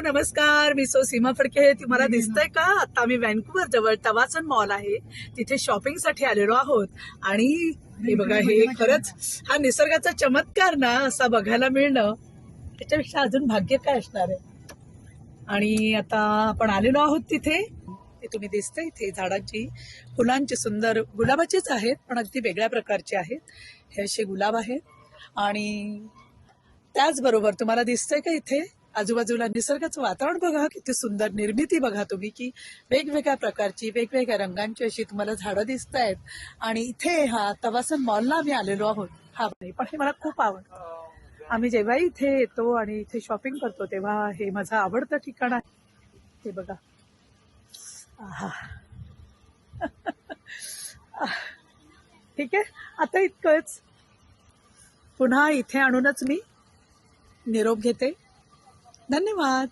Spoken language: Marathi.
नमस्कार, मी सीमा फडके. तुम्हाला दिसतंय का? आता आम्ही व्हॅन्कुव्हर जवळ तवासन मॉल आहे तिथे शॉपिंग साठी आलेलो आहोत. आणि हे बघा, हे खरंच हा निसर्गाचा चमत्कार ना असा बघायला मिळणं, त्याच्यापेक्षा अजून भाग्य काय असणार आहे. आणि आता आपण आलेलो आहोत तिथे. ते तुम्ही दिसतंय इथे झाडांची, फुलांची सुंदर गुलाबाचीच आहेत पण अगदी वेगळ्या प्रकारचे आहेत. हे असे गुलाब आहेत. आणि त्याचबरोबर तुम्हाला दिसतंय का इथे आजूबाजूला निसर्गाचं वातावरण बघा, किती सुंदर निर्मिती बघा तुम्ही, की वेगवेगळ्या प्रकारची वेगवेगळ्या रंगांची अशी तुम्हाला झाडं दिसत आहेत. आणि इथे हा तवासन मॉलला आम्ही आलेलो आहोत. हा नाही पण हे मला खूप आवडतं. आम्ही जेव्हाही इथे येतो आणि इथे शॉपिंग करतो तेव्हा हे माझं आवडतं ठिकाण आहे. हे बघा, आहा. ठीक आहे, आता इतकंच. पुन्हा इथे आणूनच मी निरोप घेते. धन्यवाद.